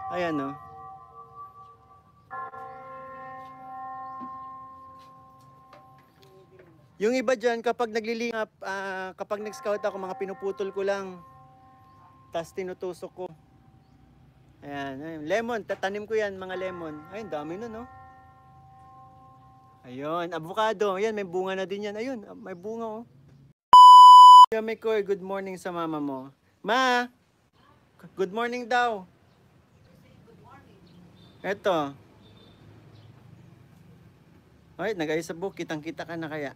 Ayan, no? Yung iba dyan, kapag naglilingap, kapag nag-scout ako, mga pinuputol ko lang. Tapos tinutusok ko. Ayan, ayun. Lemon, tatanim ko yan, mga lemon. Ayun, dami na, no? Ayun, avocado. Ayan, may bunga na din yan. Ayun, may bunga, oh. Kami ko, good morning sa mama mo. Ma, good morning daw. Eto. Ay, nag-ayos sa book. Kitang-kita ka na kaya.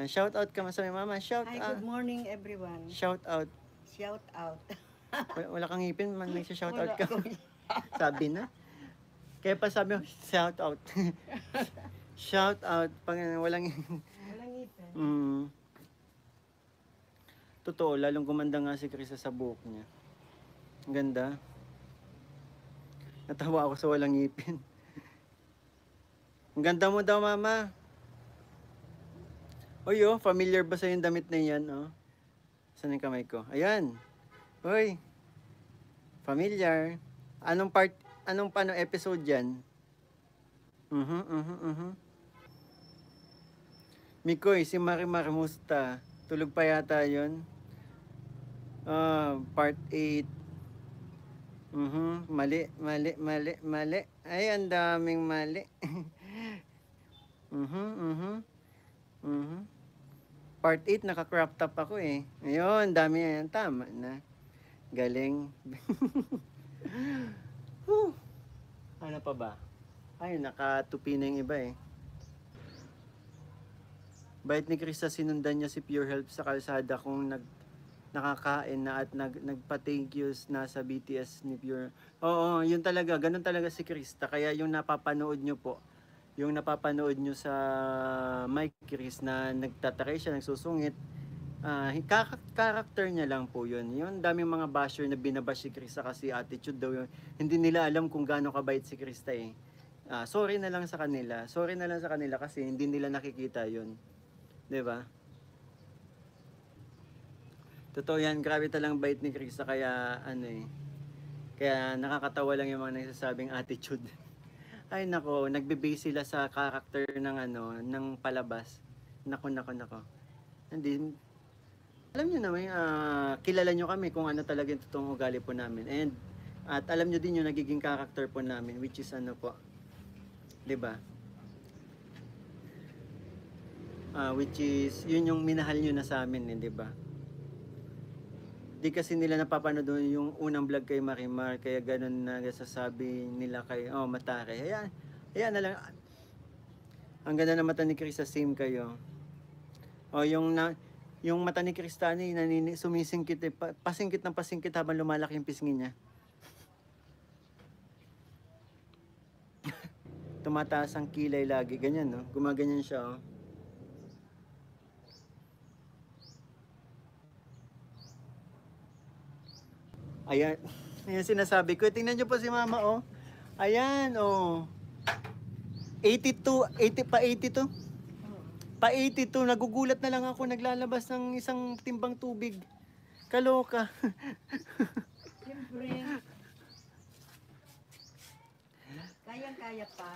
Shout out ka sa mama. Shout Hi, out. good morning everyone. Shout out. Shout out. Wala kang ngipin, man may shout out Wala ka. akong- Sabi na. Kaya pa sabi mo, shout out. Shout out. Pag walang... Walang ngipin. Totoo, lalong gumanda nga si Krisa sa buhok niya. Ang ganda. Natawa ako sa walang ngipin. Ang ganda mo daw, mama. Oy, oh, familiar ba sa yung damit na yan, oh? Saan yung kamay ko? Ayan. Oy. Familiar. Anong episode yan? Mikoy, si Marimar, musta? Tulog pa yata yun? Part 8. Mali. Ay, ang daming mali. Part 8, naka-crop top ako eh. Ayun, dami yan. Tama na. Galing. Ano pa ba? Ay, nakatupi na yung iba eh. Bait ni Krista, sinundan niya si Pure Health sa kalsada kung nakakain na at nagpa-thank yous na sa BTS ni Pure. Oo, yun talaga. Ganun talaga si Krista. Kaya yung napapanood nyo po, yung napapanood nyo sa Mike Chris na nagtatry siya, nagsusungit, character niya lang po yun. Yung daming mga basher na binabash si Krista kasi attitude daw yun. Hindi nila alam kung gaano kabait si Krista eh. Sorry na lang sa kanila. Sorry na lang sa kanila kasi hindi nila nakikita yun. 'Di ba? Totoo yan, grabe talang bait ni Krista kaya ano eh. Kaya nakakatawa lang yung mga nagsasabing attitude. Ay nako, nagbe-base sila sa character ng ng palabas. Nako. Hindi, alam niyo naman, kilala niyo kami kung ano talaga yung totoong ugali po namin. At alam niyo din yung nagiging character po namin, which is ano po, 'di ba? Which is yun yung minahal niyo na sa amin, 'di ba? Di kasi nila napapanood yung unang vlog kay Marimar, kaya ganun na sasabi nila kay Matare. Ayan na lang. Ang ganda ng mata ni Krista, same kayo. Yung mata ni Krista sumisingkit eh, pasingkit ng pasingkit habang lumalaki yung pisngi niya. Tumataas ang kilay lagi, ganyan no. Gumaganyan siya oh. Ayan. Ayan sinasabi ko. Tingnan nyo po si mama, oh. Ayan, oh. 82, 80 pa 82. Pa 82, nagugulat na lang ako. Naglalabas ng isang timbang tubig. Kaloka. Siyempre. Kayang-kaya pa.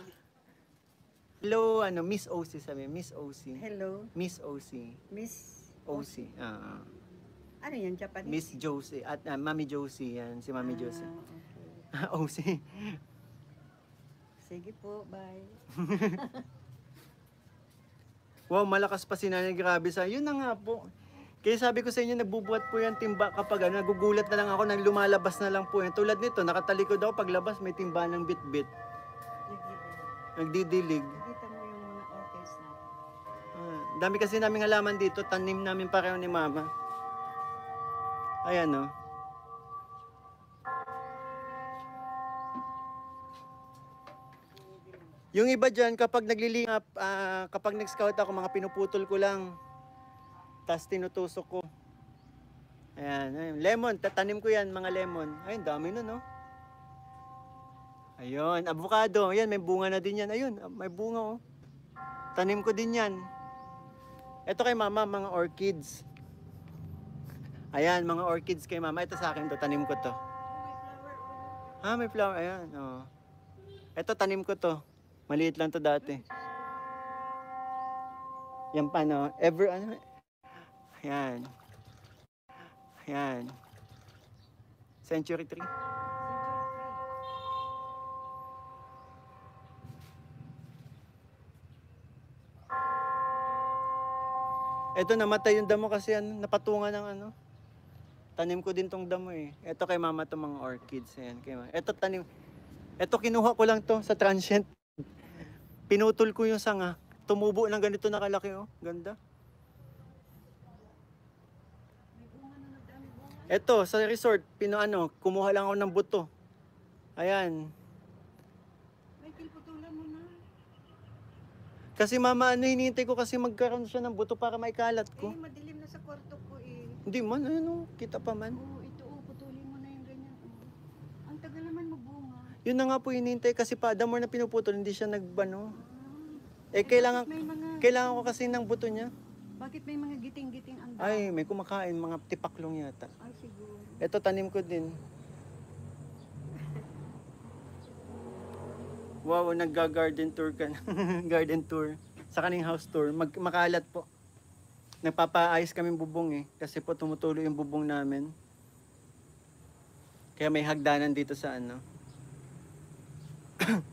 Hello, Miss OC sabi. Miss OC. Hello, Miss OC. Miss OC. Ano yan, Japanese? Miss Josie. At Mami Josie, yan. Si Mami Josie. Okay. OC. Sige po, bye. Wow, malakas pa si nanay. Grabe sa. Yun na nga po. Kaya sabi ko sa inyo, nagbubuhat po yan timba kapag nagugulat na lang ako, nang lumalabas na lang po yan. Tulad nito, nakatalikod ako, paglabas may timba ng bit-bit. Nagdidilig. Nakita mo yung mga orchids na. Dami kasi namin halaman dito, tanim namin pareho ni mama. Ayan, no. Yung iba dyan, kapag naglilingap, kapag nag-scout ako, mga pinuputol ko lang. Tapos tinutusok ko. Ayan, ayun. Lemon, tatanim ko yan, mga lemon. Ayun, dami nun, no? Ayun, avocado. Ayan, may bunga na din yan. Ayun, may bunga, oh. Tanim ko din yan. Ito kay mama, mga orchids. Ayan, mga orchids kay mama. Ito sa akin to, tanim ko to. May flower. Ayan, oh. Ito, tanim ko to. Maliit lang to dati. Yan pa, no? Ayan. Ayan. Century tree. Ito, namatay yung damo kasi napatungan ng ano. Tanim ko din tong damo eh. Ito kay mama to mga orchids. Ayan, kay mama. Ito tanim. Ito kinuha ko lang to sa transient. Pinutol ko yung sanga. Tumubo ng ganito na kalaki oh. Ganda. Ito sa resort, kumuha lang ako ng buto. Ayan. Michael, putulan mo na. Kasi mama, hinihintay ko kasi magkaroon siya ng buto para maikalat ko. Madilim na sa kwarto ko eh. Hindi man, kita pa man. Ito putulin mo na yung ganyan. Ang tagal naman magbunga. Yun na nga po hinihintay kasi pa, the more na pinuputol, hindi siya kailangan ko kasi ng buto niya. Bakit may mga giting-giting ang dami? Ay, may kumakain, mga tipaklong yata. Ay, siguro. Ito, tanim ko din. Wow, nagga-garden tour ka na. Garden tour. Sa kaning house tour. Makalat po. Nagpapaayos kami bubong eh. Kasi po tumutulo yung bubong namin. Kaya may hagdanan dito sa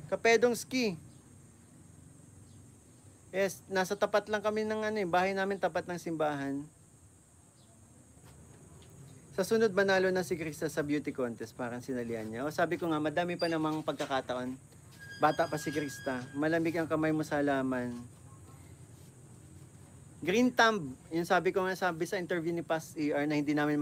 Kapedong Ski. Yes, nasa tapat lang kami ng bahay namin tapat ng simbahan. Sa sunod manalo na si Krista sa beauty contest, parang sinalihan niya. O sabi ko nga, madami pa namang pagkakataon. Bata pa si Krista. Malamig ang kamay mo sa halaman. Green thumb. Yung sabi sa interview ni Past ER na hindi namin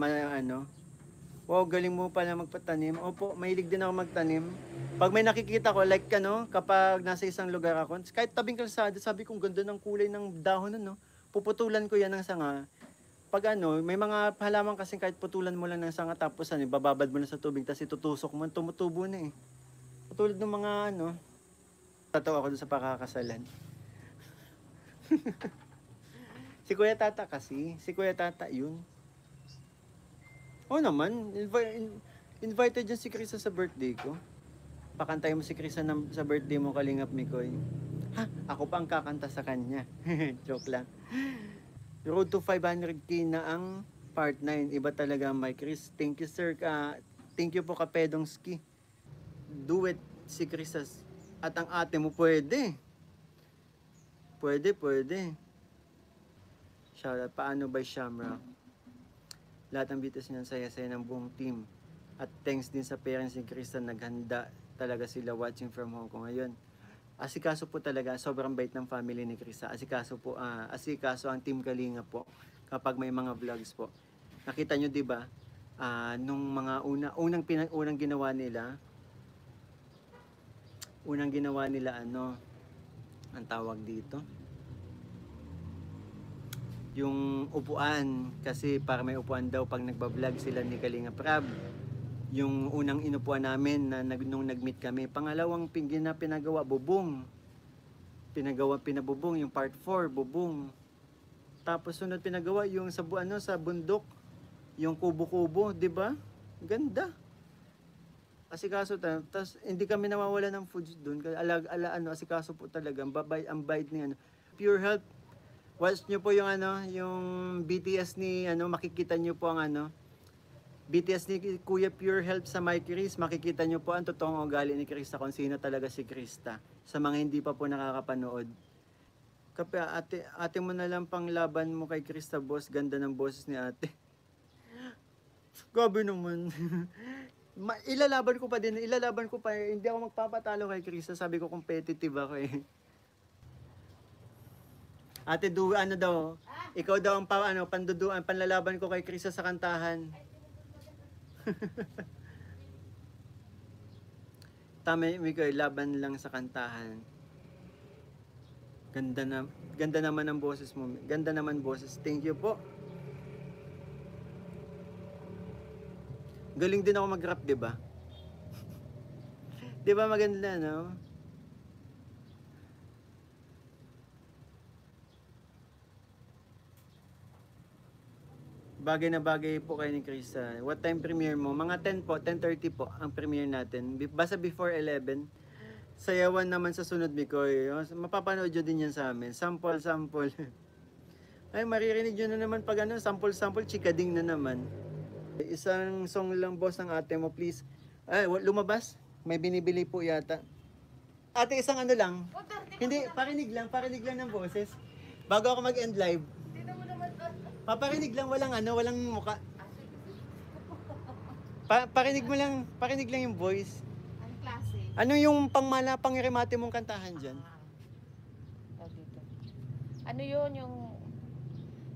Wow, galing mo pala magpatanim. Opo, mahilig din ako magtanim. Pag may nakikita ko, like kapag nasa isang lugar ako, kahit tabing kalsada, sabi kong ganda ng kulay ng dahon puputulan ko yan ng sanga. Pag may mga halaman kasi kahit putulan mo lang ng sanga tapos bababad mo na sa tubig tapos itutusok mo, tumutubo na eh. Tulad ng mga tatawa ako dun sa pakakasalan. Si Kuya Tata kasi, yun. Oo naman, invited dyan si Krista sa birthday ko. Pakantay mo si Krista sa birthday mo, Kalingap Mikoy. Ha? Ako pa ang kakanta sa kanya. Joke lang. Road to 500k na ang part 9. Iba talaga, Mike Chris. Thank you, sir. Thank you po, Kapedong Ski. Do it, si Krista. At ang ate mo, pwede. Pwede. Shoutout. Paano by Shamrock? Lahat ng BTS niyan, saya-saya ng buong team. At thanks din sa parents ni Krista, naghanda talaga sila watching from Hong Kong ngayon. Asikaso po talaga, sobrang bait ng family ni Krista. Asikaso ang Team Kalinga po kapag may mga vlogs po. Nakita nyo 'di ba? Nung mga unang ginawa nila, ang tawag dito? Yung upuan, kasi para may upuan daw pag nagba-vlog sila ni Kalinga Prab. Yung unang inupuan namin nung nag-meet kami. Pangalawang pinagawa, bubong. Pinabubong, yung part 4, bubong. Tapos sunod pinagawa yung sa bundok, yung kubo-kubo, 'di ba? Ganda. Asikaso tapos hindi kami nawawala ng foods doon. Asikaso po talaga. Ang bayad ni Pure Health. Watch nyo po yung yung BTS ni makikita nyo po ang BTS ni Kuya Pure Health sa My Chris, makikita nyo po ang totoong ugali ni Krista kung sino talaga si Krista. Sa mga hindi pa po nakakapanood. Kapag ate mo na lang pang laban mo kay Krista, boss. Ganda ng boses ni ate. Gabi naman. Ilalaban ko pa. Hindi ako magpapatalo kay Krista. Sabi ko competitive ako eh. Ate daw? Ikaw daw ang panlalaban ko kay Krista sa kantahan. Tama, Mikoy, laban lang sa kantahan. Ganda naman ang boses mo. Ganda naman boses. Thank you po. Galing din ako mag-rap, 'di ba? 'Di ba maganda, no? Bagay na bagay po kayo ni Krista. What time premiere mo? Mga 10 po, 10:30 po ang premiere natin. Basta before 11. Sayawan naman sa sunod, Mikoy. Mapapanood nyo din yan sa amin. Sample, sample. Ay, maririnig nyo na naman pag ano, sample, sample, chikading na naman. Isang song lang, boss, ng ate mo, please. Ay, lumabas? May binibili po yata. Ate, isang ano lang. Hindi, parinig lang ng boses. Bago ako mag-end live. Paparinig lang, walang muka. Parinig lang yung voice. Ang klase. Ano yung pangiremate mong kantahan dyan? Dito. Ano yun yung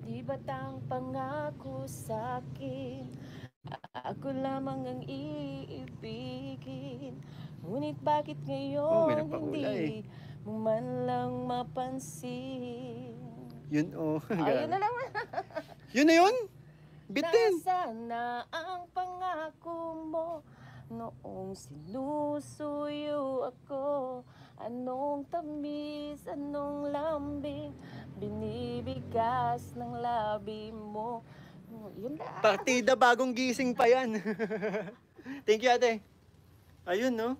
di batang pangako sa akin, ako lamang ang iibigin, ngunit bakit May ngayon nagpahula hindi mo man lang mapansin? Yun, oh. Ayun na lang. Yun na yun? Bitin! Nasaan na ang pangako mo noong sinusuyo ako? Anong tamis, anong lambing binibigas ng labi mo? Yun na. Partida bagong gising pa yan. Thank you, ate. Ayun, no?